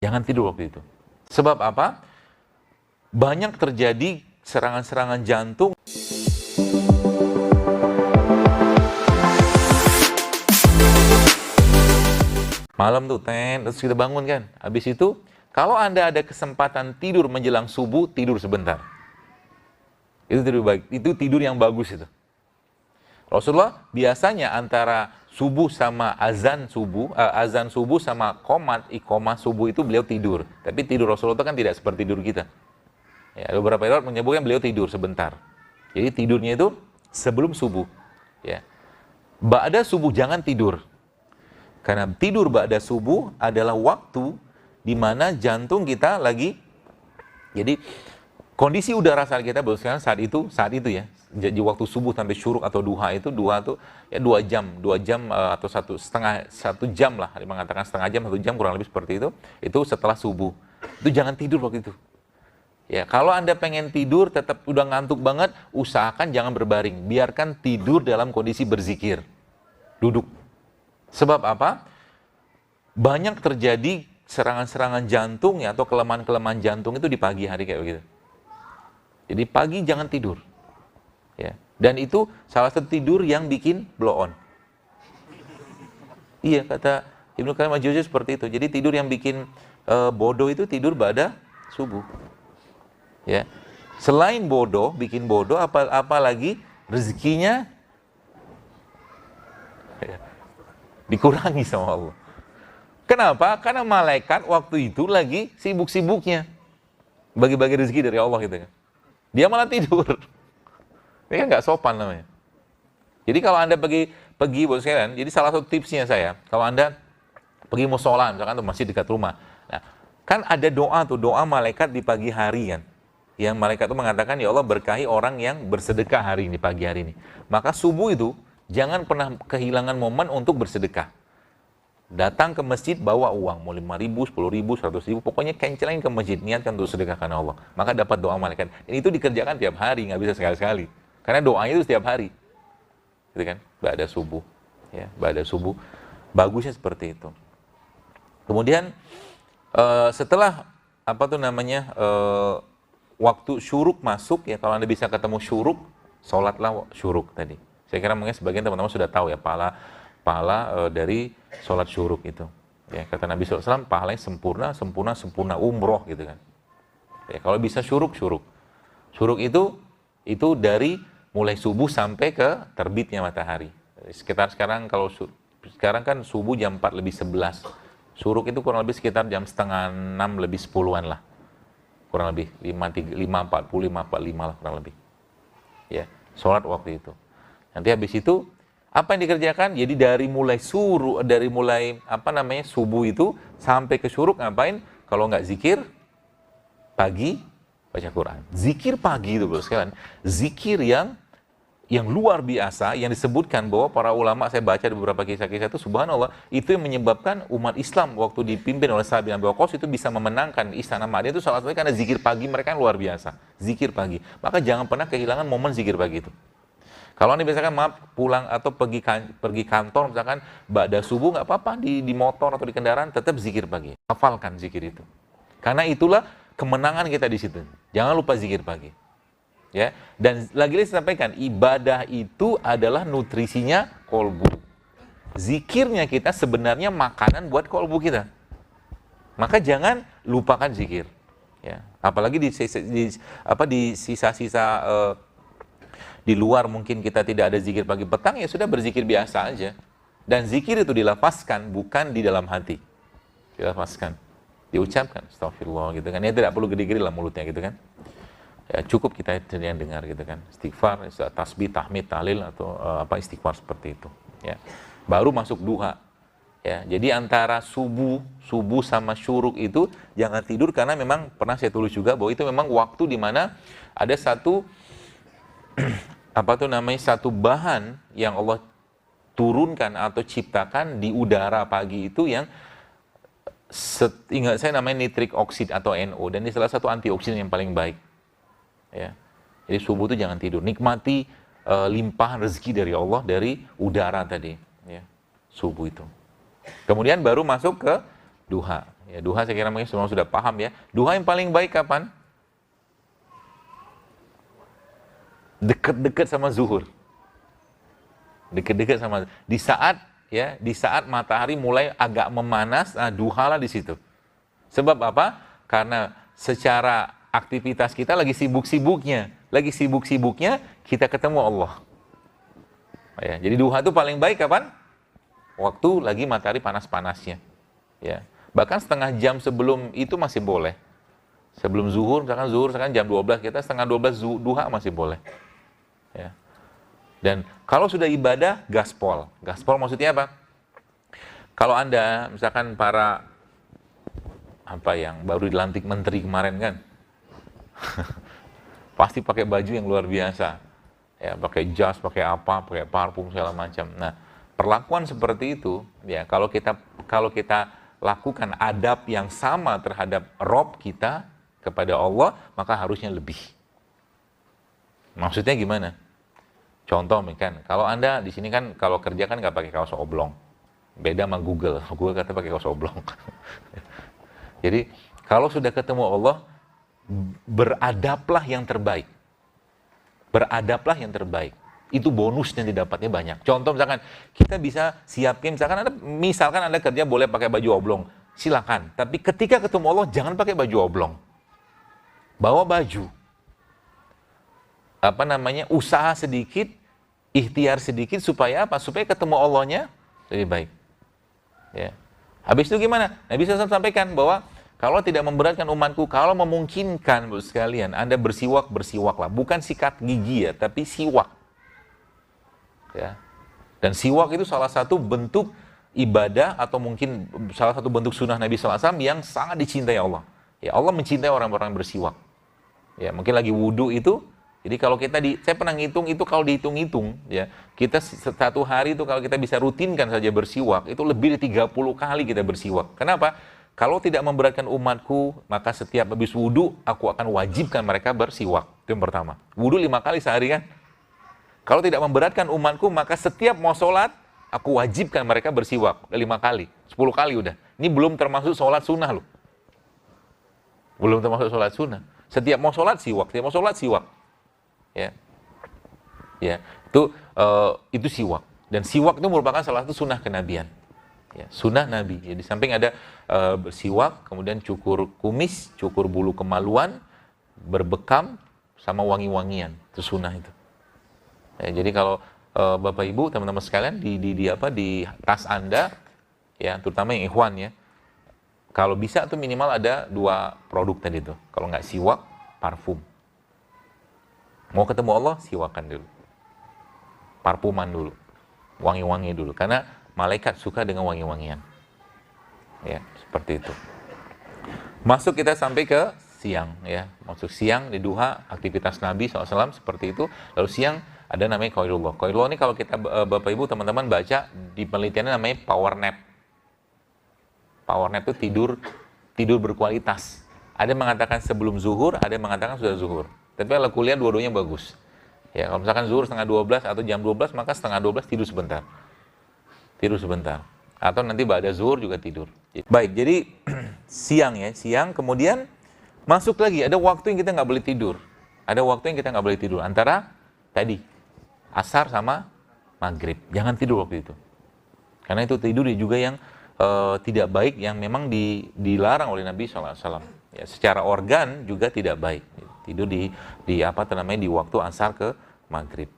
Jangan tidur waktu itu. Sebab apa? Banyak terjadi serangan-serangan jantung. Malam tuh, terus kita bangun kan. Habis itu, kalau Anda ada kesempatan tidur menjelang subuh, tidur sebentar. Itu tidur baik. Itu tidur yang bagus itu. Rasulullah biasanya antara subuh sama azan subuh sama iqomah subuh itu beliau tidur. Tapi tidur Rasulullah itu kan tidak seperti tidur kita. Ya, beberapa riwayat menyebutkan beliau tidur sebentar. Jadi tidurnya itu sebelum subuh. Ya. Ba'da subuh jangan tidur. Karena tidur ba'da subuh adalah waktu di mana jantung kita lagi, jadi kondisi udara saat kita sekarang saat itu ya, jadi waktu subuh sampai syuruk atau duha itu ya 2 jam atau satu jam lah, mengatakan setengah jam 1 jam kurang lebih seperti itu setelah subuh. Itu jangan tidur waktu itu. Ya, kalau Anda pengen tidur tetap udah ngantuk banget, usahakan jangan berbaring, biarkan tidur dalam kondisi berzikir, duduk. Sebab apa? Banyak terjadi serangan-serangan jantung ya, atau kelemahan-kelemahan jantung itu di pagi hari kayak begitu. Jadi pagi jangan tidur. Ya. Dan itu salah satu tidur yang bikin blow on. Iya, kata Ibnu Qayyim al-Jauziyah seperti itu. Jadi tidur yang bikin bodoh itu tidur ba'da subuh. Ya. Selain bodoh, bikin bodoh, apalagi rezekinya ya, dikurangi sama Allah. Kenapa? Karena malaikat waktu itu lagi sibuk-sibuknya bagi-bagi rezeki dari Allah gitu kan. Dia malah tidur. Ini kan nggak sopan namanya. Jadi kalau Anda pergi buat sekalian, jadi salah satu tipsnya saya, kalau Anda pergi musola, misalkan tuh masih dekat rumah, nah, kan ada doa malaikat di pagi hari kan. Yang malaikat itu mengatakan, ya Allah berkahi orang yang bersedekah hari ini, pagi hari ini. Maka subuh itu, jangan pernah kehilangan momen untuk bersedekah. Datang ke masjid, bawa uang, mau 5.000, 10.000, 100.000, pokoknya kencelin ke masjid, niatkan untuk sedekah karena Allah. Maka dapat doa malaikat. Dan itu dikerjakan tiap hari, nggak bisa sekali-sekali. Karena doanya itu setiap hari. Gitu kan? Ba'da subuh. Ya, ba'da subuh. Bagusnya seperti itu. Kemudian, setelah, waktu syuruk masuk, ya kalau Anda bisa ketemu syuruk, sholatlah syuruk tadi. Saya kira mungkin sebagian teman-teman sudah tahu ya, pahala dari sholat syuruk itu. Ya, kata Nabi SAW, pahalanya sempurna umroh gitu kan. Ya, kalau bisa syuruk. Syuruk itu dari mulai subuh sampai ke terbitnya matahari. Sekitar sekarang sekarang kan subuh jam 4:11. Syuruk itu kurang lebih sekitar jam 5:30 lebih 10-an lah. Kurang lebih 5:40, 5:45 lah kurang lebih. Ya, sholat waktu itu. Nanti habis itu apa yang dikerjakan? Jadi dari mulai subuh itu sampai ke syuruk ngapain? Kalau nggak zikir pagi, baca Quran. Zikir pagi itu bos sekalian. Zikir yang luar biasa, yang disebutkan bahwa para ulama, saya baca di beberapa kisah-kisah itu, subhanallah, itu yang menyebabkan umat Islam waktu dipimpin oleh Sa'ad bin Abi Waqqas itu bisa memenangkan istana Madinah itu salah satunya karena zikir pagi mereka yang luar biasa. Zikir pagi. Maka jangan pernah kehilangan momen zikir pagi itu. Kalau Anda misalkan pulang atau pergi kantor misalkan ba'da subuh nggak apa-apa di motor atau di kendaraan tetap zikir pagi. Hafalkan zikir itu. Karena itulah kemenangan kita di situ. Jangan lupa zikir pagi. Ya. Dan lagi-lagi saya sampaikan, ibadah itu adalah nutrisinya kolbu. Zikirnya kita sebenarnya makanan buat kolbu kita. Maka jangan lupakan zikir. Ya. Apalagi di sisa-sisa di luar mungkin kita tidak ada zikir pagi petang, ya sudah berzikir biasa aja. Dan zikir itu dilafazkan, bukan di dalam hati. Dilafazkan, diucapkan, astagfirullah gitu kan. Ya tidak perlu gede-gede lah mulutnya gitu kan. Ya, cukup kita yang dengar gitu kan. Istighfar, tasbih, tahmid, tahlil atau istighfar seperti itu. Ya. Baru masuk duha. Ya, jadi antara subuh sama syuruk itu jangan tidur, karena memang pernah saya tulis juga bahwa itu memang waktu di mana ada satu satu bahan yang Allah turunkan atau ciptakan di udara pagi itu yang ingat saya namanya nitric oxide atau NO, dan ini salah satu antioksidan yang paling baik. Ya. Jadi subuh itu jangan tidur, nikmati limpahan rezeki dari Allah dari udara tadi, ya. Subuh itu. Kemudian baru masuk ke duha, Ya, duha saya kira mungkin semua sudah paham ya. Duha yang paling baik kapan? Dekat-dekat sama zuhur. Dekat-dekat sama di saat matahari mulai agak memanas, nah duhalah di situ. Sebab apa? Karena secara aktivitas kita lagi sibuk-sibuknya kita ketemu Allah. Ya, jadi duha itu paling baik kapan? Waktu lagi matahari panas-panasnya. Ya. Bahkan setengah jam sebelum itu masih boleh. Sebelum zuhur, misalkan jam 12, kita setengah 12 duha masih boleh. Ya. Dan kalau sudah ibadah, gaspol. Gaspol maksudnya apa? Kalau Anda, misalkan para yang baru dilantik menteri kemarin kan, pasti pakai baju yang luar biasa. Ya, pakai jas, pakai apa, pakai parfum segala macam. Nah, perlakuan seperti itu, ya kalau kita lakukan adab yang sama terhadap Rob kita kepada Allah, maka harusnya lebih. Maksudnya gimana? Contoh kan, kalau Anda di sini kan kalau kerja kan nggak pakai kaos oblong, beda sama Google kata pakai kaos oblong. Jadi kalau sudah ketemu Allah, beradablah yang terbaik. Beradablah yang terbaik. Itu bonus yang didapatnya banyak. Contoh misalkan kita bisa siapin, misalkan Anda kerja boleh pakai baju oblong, silakan. Tapi ketika ketemu Allah jangan pakai baju oblong. Bawa baju. Usaha sedikit, ikhtiar sedikit supaya apa? Supaya ketemu Allahnya lebih baik. Ya. Habis itu gimana? Nabi SAW sampaikan bahwa kalau tidak memberatkan umatku, kalau memungkinkan sekalian Anda bersiwaklah. Bukan sikat gigi ya, tapi siwak. Ya. Dan siwak itu salah satu bentuk ibadah atau mungkin salah satu bentuk sunnah Nabi SAW yang sangat dicintai Allah. Ya, Allah mencintai orang-orang bersiwak. Ya, mungkin lagi wudhu itu, jadi kalau saya pernah ngitung itu kalau dihitung-hitung, ya, kita satu hari itu kalau kita bisa rutinkan saja bersiwak, itu lebih dari 30 kali kita bersiwak. Kenapa? Kalau tidak memberatkan umatku, maka setiap habis wudhu, aku akan wajibkan mereka bersiwak. Itu yang pertama. Wudhu 5 kali sehari kan? Kalau tidak memberatkan umatku, maka setiap mau sholat, aku wajibkan mereka bersiwak 5 kali, 10 kali udah. Ini belum termasuk sholat sunnah loh. Belum termasuk sholat sunnah. Setiap mau sholat siwak. Ya, ya, itu siwak. Dan siwak itu merupakan salah satu sunnah kenabian. Ya, sunnah Nabi. Ya, di samping ada bersiwak, kemudian cukur kumis, cukur bulu kemaluan, berbekam, sama wangi-wangian. Itu sunnah itu. Ya, jadi kalau Bapak Ibu, teman-teman sekalian di tas Anda, ya terutama yang ikhwan ya, kalau bisa tuh minimal ada 2 produk tadi tuh. Kalau nggak siwak, parfum. Mau ketemu Allah, siwakan dulu. Parfuman dulu. Wangi-wangi dulu. Karena malaikat suka dengan wangi-wangian. Ya, seperti itu. Masuk kita sampai ke siang ya. Masuk siang di duha, aktivitas Nabi SAW seperti itu. Lalu siang ada namanya qailullah. Qailullah ini kalau kita Bapak Ibu teman-teman baca di penelitiannya namanya power nap. Power nap itu tidur berkualitas. Ada yang mengatakan sebelum zuhur, ada yang mengatakan sudah zuhur. Tapi kalau kuliah dua-duanya bagus. Ya, kalau misalkan zuhur setengah 12 atau jam 12, maka setengah 12 tidur sebentar. Tidur sebentar. Atau nanti ba'da zuhur juga tidur. Baik, jadi siang ya, siang kemudian masuk lagi, ada waktu yang kita nggak boleh tidur. Ada waktu yang kita nggak boleh tidur, antara tadi, asar sama maghrib. Jangan tidur waktu itu. Karena itu tidur juga yang tidak baik, yang memang dilarang oleh Nabi SAW. Ya, secara organ juga tidak baik. Tidur di waktu asar ke maghrib.